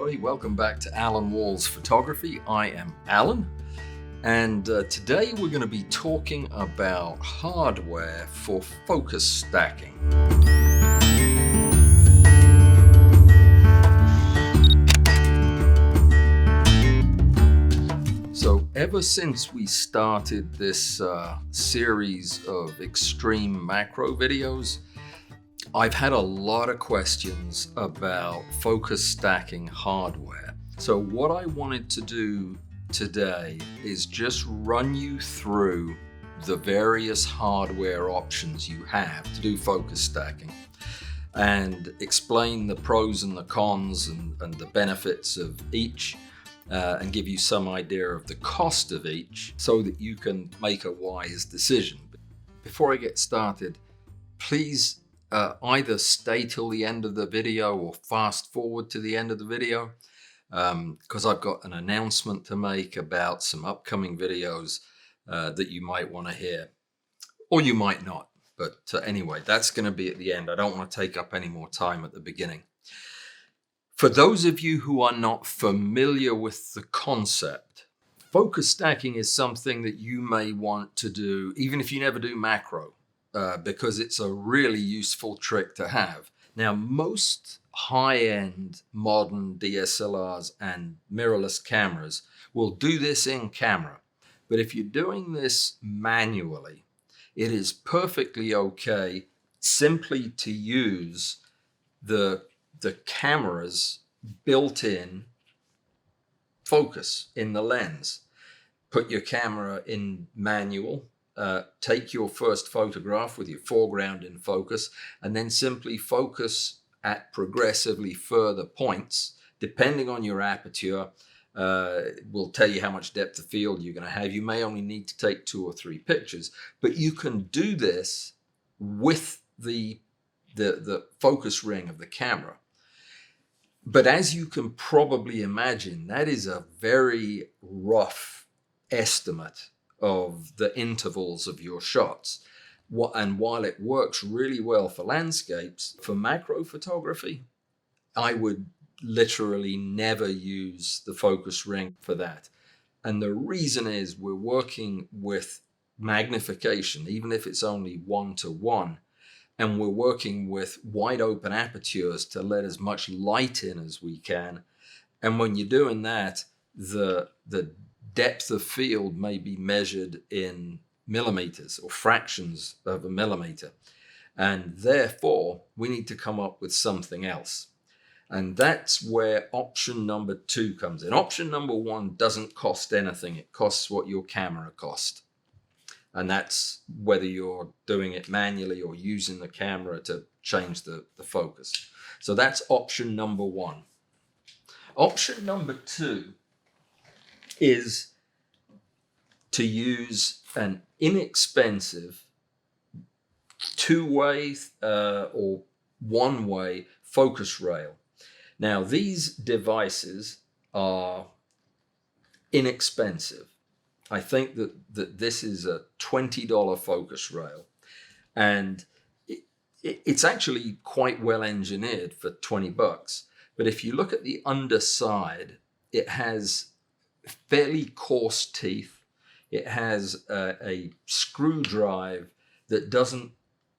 everybody. Welcome back to Alan Wall's Photography. I am Alan, and today we're going to be talking about hardware for focus stacking. So ever since we started this series of extreme macro videos, I've had a lot of questions about focus stacking hardware. So what I wanted to do today is just run you through the various hardware options you have to do focus stacking and explain the pros and the cons and the benefits of each and give you some idea of the cost of each so that you can make a wise decision. Before I get started, please either stay till the end of the video or fast forward to the end of the video because I've got an announcement to make about some upcoming videos that you might want to hear, or you might not. But anyway, that's going to be at the end. I don't want to take up any more time at the beginning. For those of you who are not familiar with the concept, focus stacking is something that you may want to do even if you never do macro. Because it's a really useful trick to have. Now, most high-end modern DSLRs and mirrorless cameras will do this in camera. But if you're doing this manually, it is perfectly okay simply to use the camera's built-in focus in the lens. Put your camera in manual. Take your first photograph with your foreground in focus and then simply focus at progressively further points. Depending on your aperture, will tell you how much depth of field you're going to have. You may only need to take 2 or 3 pictures, but you can do this with the focus ring of the camera. But as you can probably imagine, that is a very rough estimate of the intervals of your shots. And while it works really well for landscapes, for macro photography, I would literally never use the focus ring for that. And the reason is we're working with magnification, even if it's only 1:1, and we're working with wide open apertures to let as much light in as we can. And when you're doing that, the depth of field may be measured in millimeters or fractions of a millimeter. And therefore, we need to come up with something else. And that's where option number 2 comes in. Option number 1 doesn't cost anything. It costs what your camera cost. And that's whether you're doing it manually or using the camera to change the focus. So that's option number 1. Option number 2 is to use an inexpensive 2-way or 1-way focus rail. Now, these devices are inexpensive. I think that this is a $20 focus rail, and it's actually quite well engineered for $20. But if you look at the underside, it has fairly coarse teeth. It has a screw drive that doesn't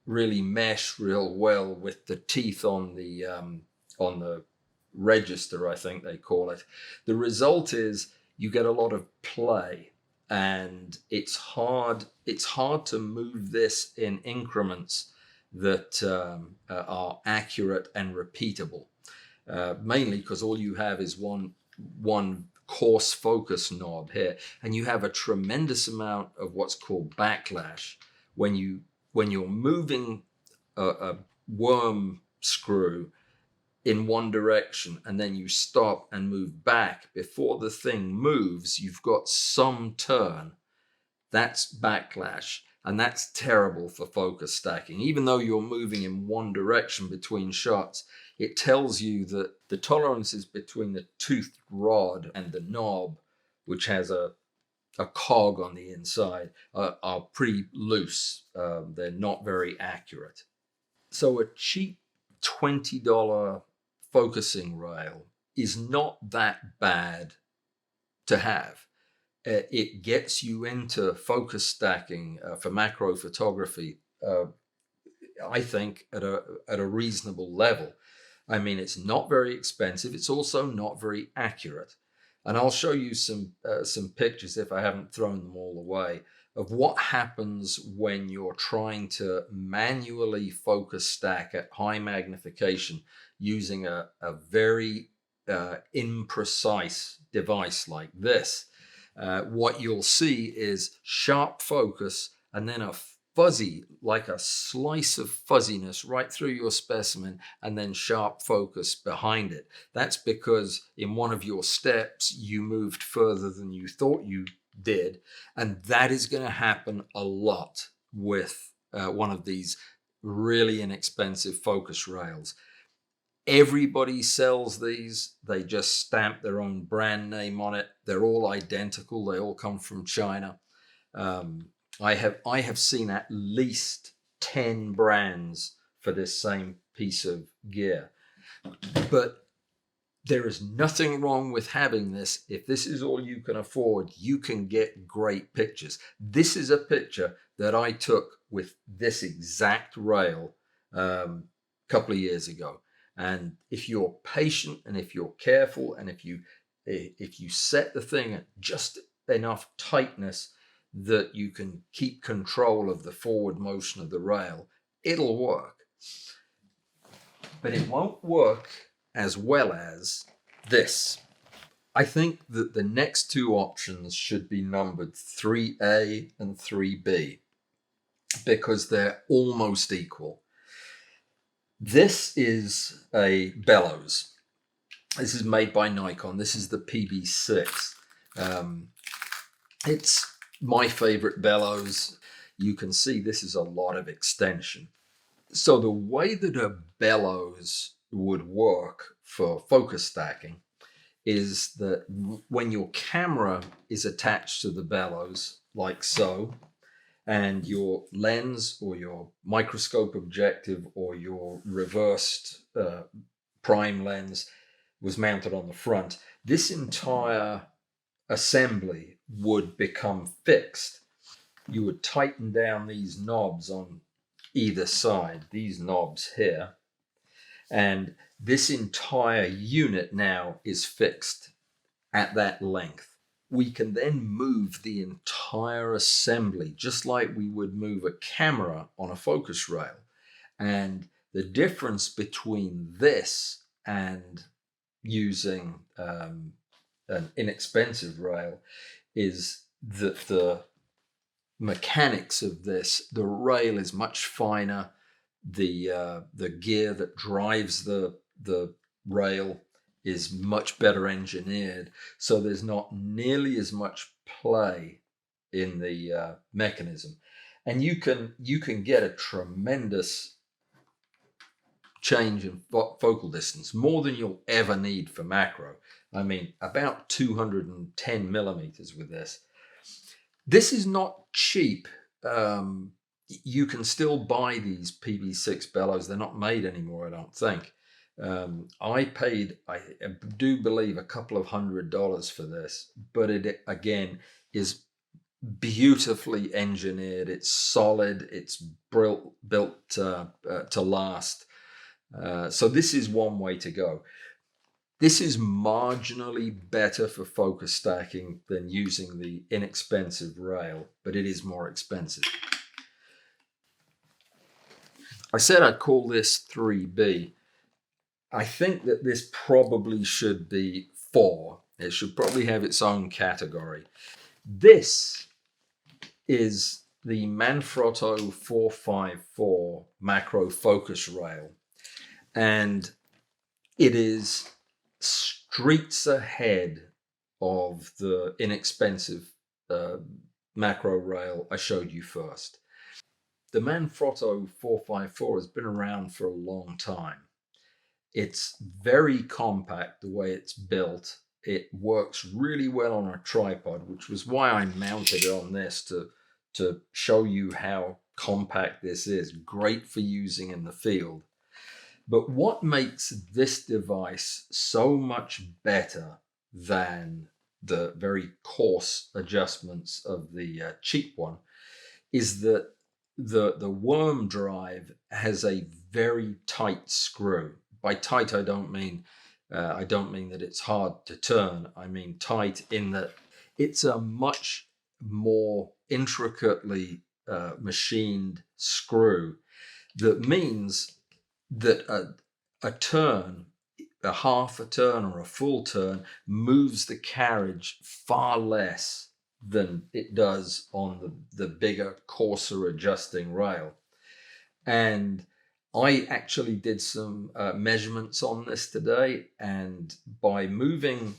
really mesh real well with the teeth on the register, I think they call it. The result is you get a lot of play, and it's hard to move this in increments that are accurate and repeatable. Mainly because all you have is one coarse focus knob here, and you have a tremendous amount of what's called backlash when you're moving a worm screw in one direction and then you stop and move back. Before the thing moves, you've got some turn. That's backlash, and that's terrible for focus stacking. Even though you're moving in one direction between shots, it tells you that the tolerances between the toothed rod and the knob, which has a cog on the inside, are pretty loose. They're not very accurate. So a cheap $20 focusing rail is not that bad to have. It gets you into focus stacking for macro photography, I think, at a reasonable level. I mean, it's not very expensive. It's also not very accurate. And I'll show you some pictures, if I haven't thrown them all away, of what happens when you're trying to manually focus stack at high magnification using a very imprecise device like this. What you'll see is sharp focus and then a fuzzy, like a slice of fuzziness right through your specimen, and then sharp focus behind it. That's because in one of your steps, you moved further than you thought you did. And that is going to happen a lot with one of these really inexpensive focus rails. Everybody sells these. They just stamp their own brand name on it. They're all identical. They all come from China. I have seen at least 10 brands for this same piece of gear. But there is nothing wrong with having this. If this is all you can afford, you can get great pictures. This is a picture that I took with this exact rail a couple of years ago. And if you're patient and if you're careful and if you set the thing at just enough tightness that you can keep control of the forward motion of the rail, it'll work. But it won't work as well as this. I think that the next two options should be numbered 3A and 3B because they're almost equal. This is a bellows. This is made by Nikon. This is the PB6. It's my favorite bellows. You can see this is a lot of extension. So the way that a bellows would work for focus stacking is that when your camera is attached to the bellows, like so, and your lens or your microscope objective or your reversed prime lens was mounted on the front, this entire assembly would become fixed. You would tighten down these knobs on either side, these knobs here, and this entire unit now is fixed at that length. We can then move the entire assembly just like we would move a camera on a focus rail. And the difference between this and using an inexpensive rail is that the mechanics of this, the rail is much finer. The gear that drives the rail is much better engineered, so there's not nearly as much play in the mechanism, and you can get a tremendous change in focal distance, more than you'll ever need for macro. I mean, about 210 millimeters with this. This is not cheap. You can still buy these PB6 bellows. They're not made anymore, I don't think. I paid, I do believe, a couple of $100 for this, but it again is beautifully engineered. It's solid. It's built to last. So this is one way to go. This is marginally better for focus stacking than using the inexpensive rail, but it is more expensive. I said I'd call this 3B. I think that this probably should be 4. It should probably have its own category. This is the Manfrotto 454 macro focus rail, and it is streets ahead of the inexpensive macro rail I showed you first. The Manfrotto 454 has been around for a long time. It's very compact the way it's built. It works really well on a tripod, which was why I mounted it on this to show you how compact this is. Great for using in the field. But what makes this device so much better than the very coarse adjustments of the cheap one is that the worm drive has a very tight screw. By tight, I don't mean that it's hard to turn. I mean tight in that it's a much more intricately machined screw. That means that a turn, a half a turn or a full turn, moves the carriage far less than it does on the bigger, coarser adjusting rail. And I actually did some measurements on this today, and by moving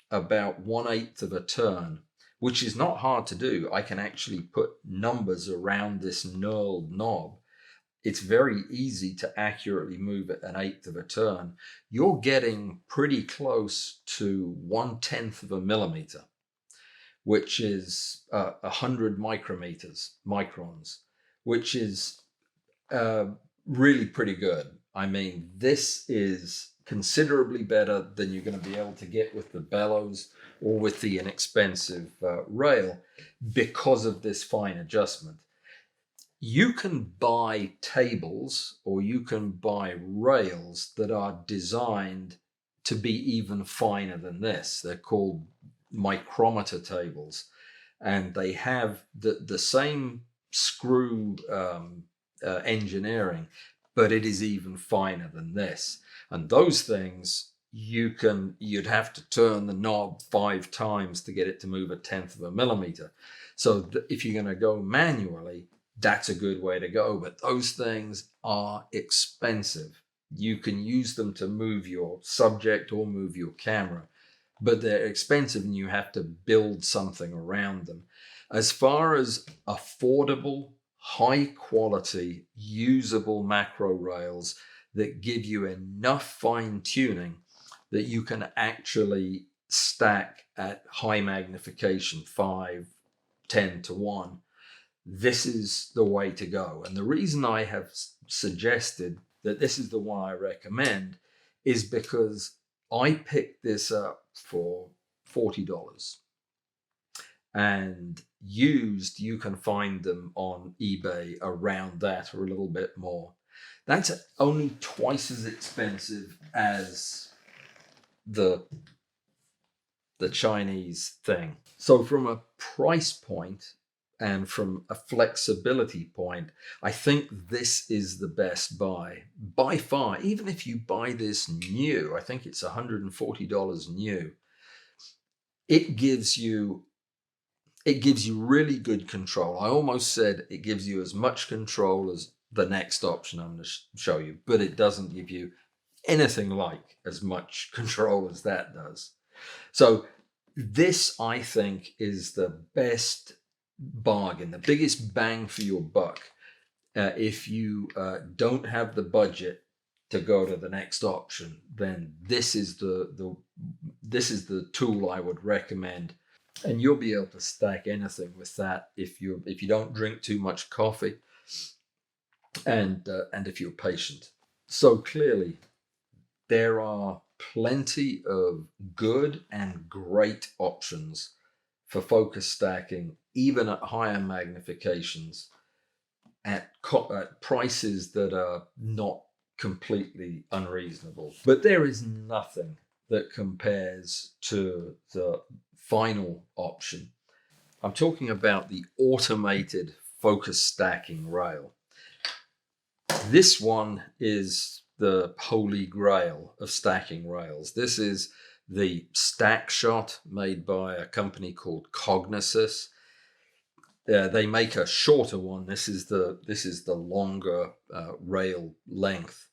about 1/8 of a turn, which is not hard to do, I can actually put numbers around this knurled knob. It's very easy to accurately move it 1/8 of a turn. You're getting pretty close to 1/10 of a millimeter, which is 100 microns, which is really pretty good. I mean, this is considerably better than you're going to be able to get with the bellows or with the inexpensive rail because of this fine adjustment. You can buy tables or you can buy rails that are designed to be even finer than this. They're called micrometer tables, and they have the same screw engineering, but it is even finer than this. And those things, you'd have to turn the knob 5 times to get it to move 1/10 of a millimeter. So if you're going to go manually, that's a good way to go. But those things are expensive. You can use them to move your subject or move your camera, but they're expensive and you have to build something around them. As far as affordable, high quality, usable macro rails that give you enough fine tuning that you can actually stack at high magnification, 5, 10 to 1, this is the way to go. And the reason I have suggested that this is the one I recommend is because I picked this up for $40. And used, you can find them on eBay around that or a little bit more. That's only twice as expensive as the Chinese thing. So from a price point and from a flexibility point, I think this is the best buy by far. Even if you buy this new, I think it's $140 new, it gives you really good control. I almost said it gives you as much control as the next option I'm going to show you, but it doesn't give you anything like as much control as that does. So this, I think, is the best bargain, the biggest bang for your buck. If you don't have the budget to go to the next option, then this is the tool I would recommend, and you'll be able to stack anything with that if you don't drink too much coffee, and if you're patient. So clearly, there are plenty of good and great options for focus stacking, even at higher magnifications, at prices that are not completely unreasonable. But there is nothing that compares to the final option. I'm talking about the automated focus stacking rail. This one is the holy grail of stacking rails. This is the Stack Shot made by a company called Cognisys. They make a shorter one. This is the longer rail length.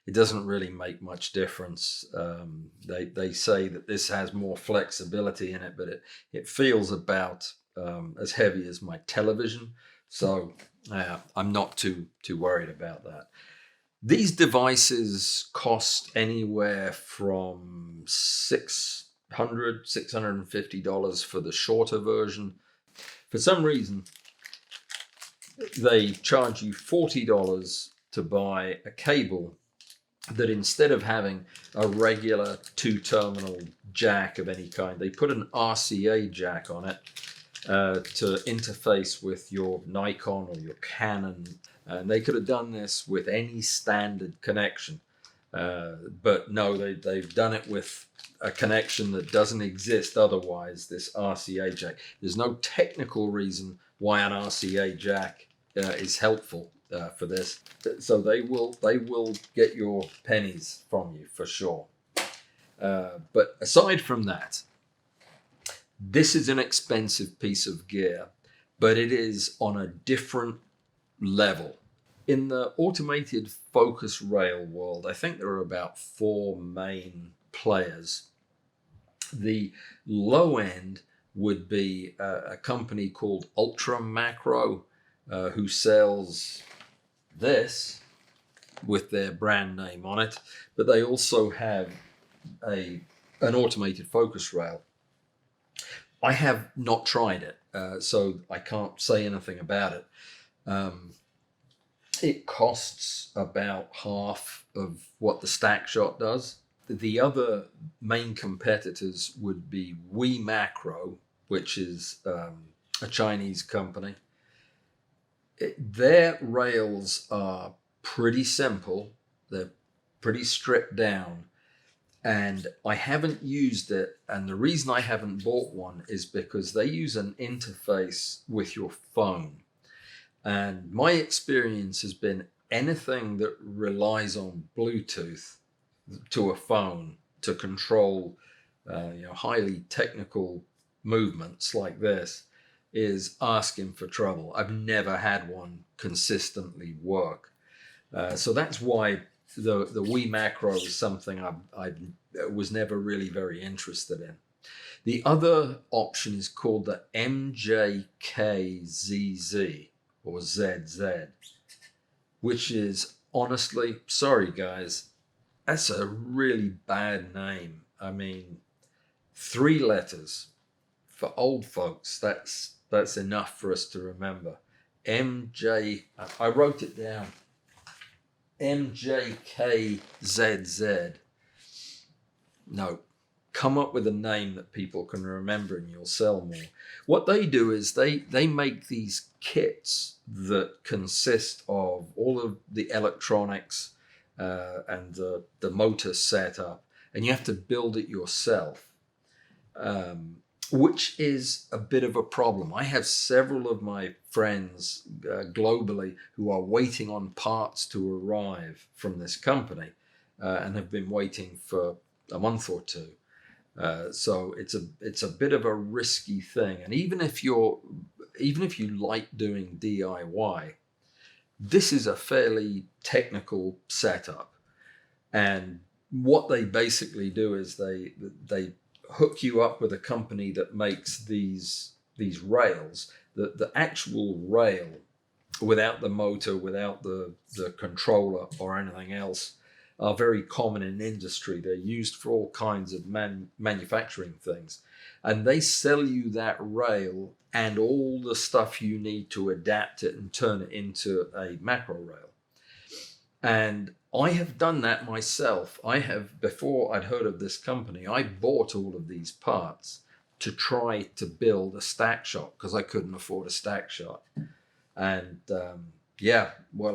It doesn't really make much difference. They say that this has more flexibility in it, but it feels about as heavy as my television. So I'm not too worried about that. These devices cost anywhere from $650 for the shorter version. For some reason, they charge you $40 to buy a cable that instead of having a regular 2-terminal jack of any kind, they put an RCA jack on it to interface with your Nikon or your Canon. And they could have done this with any standard connection. But no, they've done it with a connection that doesn't exist otherwise, this RCA jack. There's no technical reason why an RCA jack is helpful for this. So they will get your pennies from you for sure. But aside from that, this is an expensive piece of gear, but it is on a different level. In the automated focus rail world, I think there are about 4 main players. The low end would be a company called Ultra Macro, who sells this with their brand name on it, but they also have an automated focus rail. I have not tried it, so I can't say anything about it. It costs about half of what the Stack Shot does. The other main competitors would be Macro, which is a Chinese company. Their rails are pretty simple. They're pretty stripped down. And I haven't used it. And the reason I haven't bought one is because they use an interface with your phone. And my experience has been anything that relies on Bluetooth to a phone to control highly technical movements like this is asking for trouble. I've never had one consistently work. So that's why the Macro is something I was never really very interested in. The other option is called the MJKZZ or ZZ, which is honestly, sorry guys, that's a really bad name. I mean, 3 letters for old folks, that's enough for us to remember. I wrote it down. MJKZZ. No, come up with a name that people can remember and you'll sell more. What they do is they make these kits that consist of all of the electronics and the motor setup, and you have to build it yourself, which is a bit of a problem. I have several of my friends globally who are waiting on parts to arrive from this company and have been waiting for a month or two. So it's a bit of a risky thing. And even if you like doing DIY, this is a fairly technical setup. And what they basically do is they hook you up with a company that makes these rails. The actual rail, without the motor, without the controller or anything else, are very common in industry. They're used for all kinds of manufacturing things. And they sell you that rail and all the stuff you need to adapt it and turn it into a macro rail. And I have done that myself. Before I'd heard of this company, I bought all of these parts to try to build a Stack Shot because I couldn't afford a Stack Shot. And I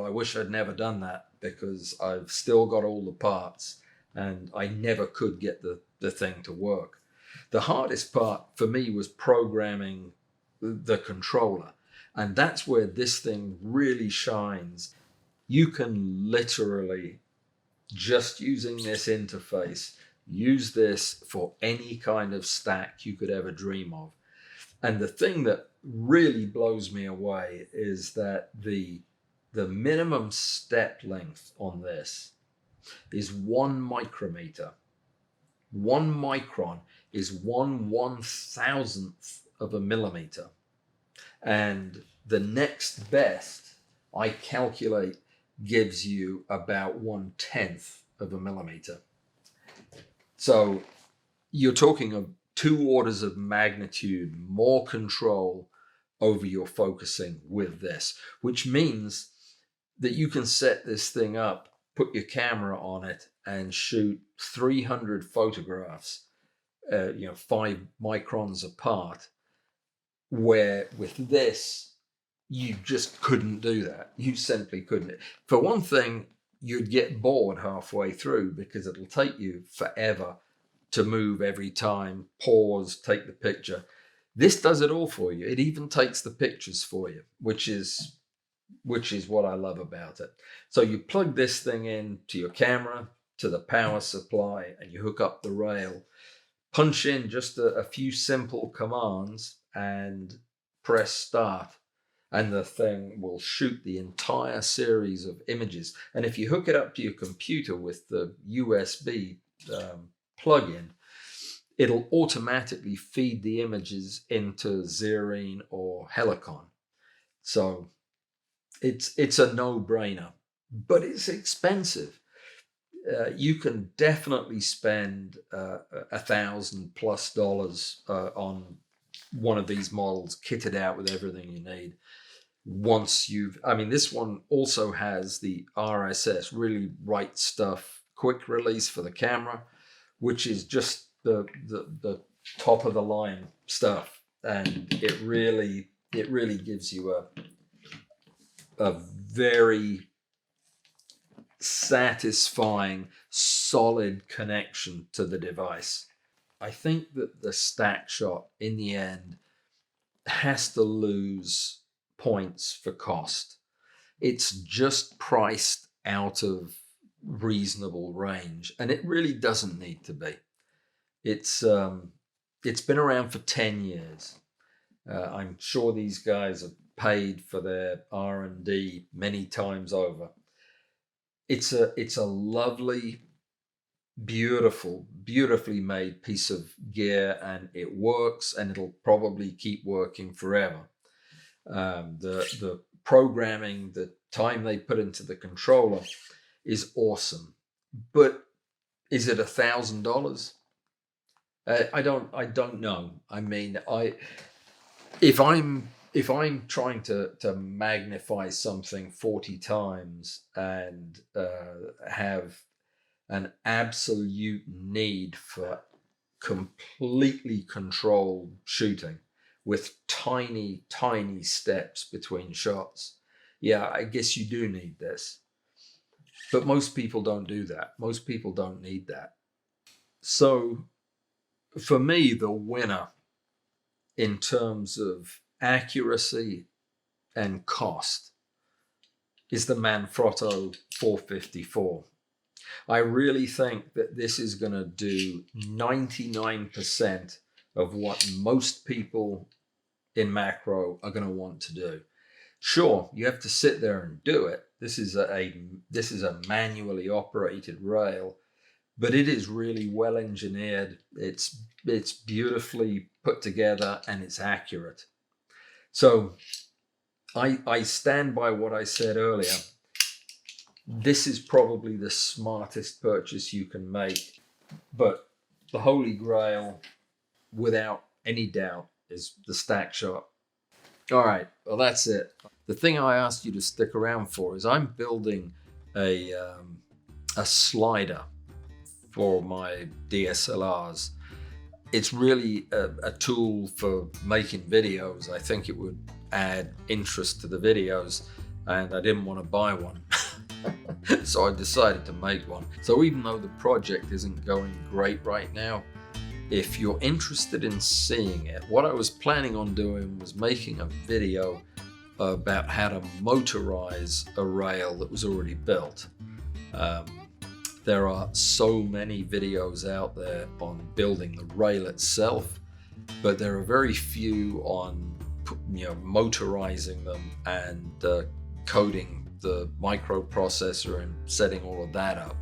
wish I'd never done that because I've still got all the parts and I never could get the thing to work. The hardest part for me was programming the controller. And that's where this thing really shines. You can literally, just using this interface, use this for any kind of stack you could ever dream of. And the thing that really blows me away is that the minimum step length on this is 1 micrometer. 1 micron is 1/1000th of a millimeter. And the next best, I calculate, gives you about 1/10th of a millimeter. So you're talking of 2 orders of magnitude more control over your focusing with this, which means that you can set this thing up, put your camera on it and shoot 300 photographs, 5 microns apart, where with this, you just couldn't do that. You simply couldn't. For one thing, you'd get bored halfway through because it'll take you forever to move every time, pause, take the picture. This does it all for you. It even takes the pictures for you, which is what I love about it. So you plug this thing in to your camera, to the power supply, and you hook up the rail, punch in just a few simple commands and press start. And the thing will shoot the entire series of images. And if you hook it up to your computer with the USB plug-in, it'll automatically feed the images into Xerine or Helicon. So it's a no-brainer, but it's expensive. You can definitely spend $1,000+ on one of these models, kitted out with everything you need. This one also has the RSS, really right stuff, quick release for the camera, which is just the top of the line stuff, and it really gives you a very satisfying, solid connection to the device. I think that the stack shot in the end has to lose points for cost. It's just priced out of reasonable range, and it really doesn't need to be. It's been around for 10 years. I'm sure these guys have paid for their R&D many times over. It's a lovely, beautifully made piece of gear, and it works, and it'll probably keep working forever. The programming, the time they put into the controller is awesome. But is it $1,000? I don't know. I mean, if I'm trying to magnify something 40 times and have an absolute need for completely controlled shooting with tiny steps between shots, yeah, I guess you do need this. But most people don't do that. Most people don't need that. So for me, the winner in terms of accuracy and cost is the Manfrotto 454. I really think that this is going to do 99% of what most people in macro are going to want to do. Sure, you have to sit there and do it. This is a manually operated rail, but it is really well engineered. It's beautifully put together, and it's accurate. So I stand by what I said earlier. This is probably the smartest purchase you can make, but the holy grail, without any doubt, is the stack shot. All right, well, that's it. The thing I asked you to stick around for is I'm building a slider for my DSLRs. It's really a tool for making videos. I think it would add interest to the videos, and I didn't want to buy one. So I decided to make one. So even though the project isn't going great right now, if you're interested in seeing it, what I was planning on doing was making a video about how to motorize a rail that was already built. There are so many videos out there on building the rail itself, but there are very few on motorizing them and coding the microprocessor and setting all of that up,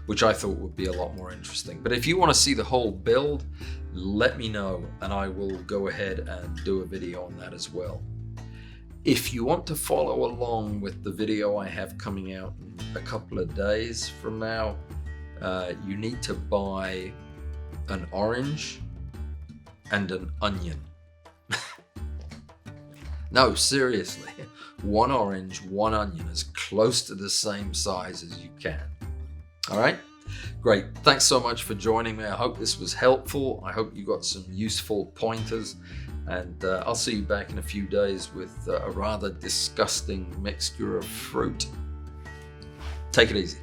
which I thought would be a lot more interesting. But if you want to see the whole build, let me know and I will go ahead and do a video on that as well. If you want to follow along with the video I have coming out in a couple of days from now, you need to buy an orange and an onion. No, seriously, one orange, one onion, as close to the same size as you can. All right, great. Thanks so much for joining me. I hope this was helpful. I hope you got some useful pointers, and I'll see you back in a few days with a rather disgusting mixture of fruit. Take it easy.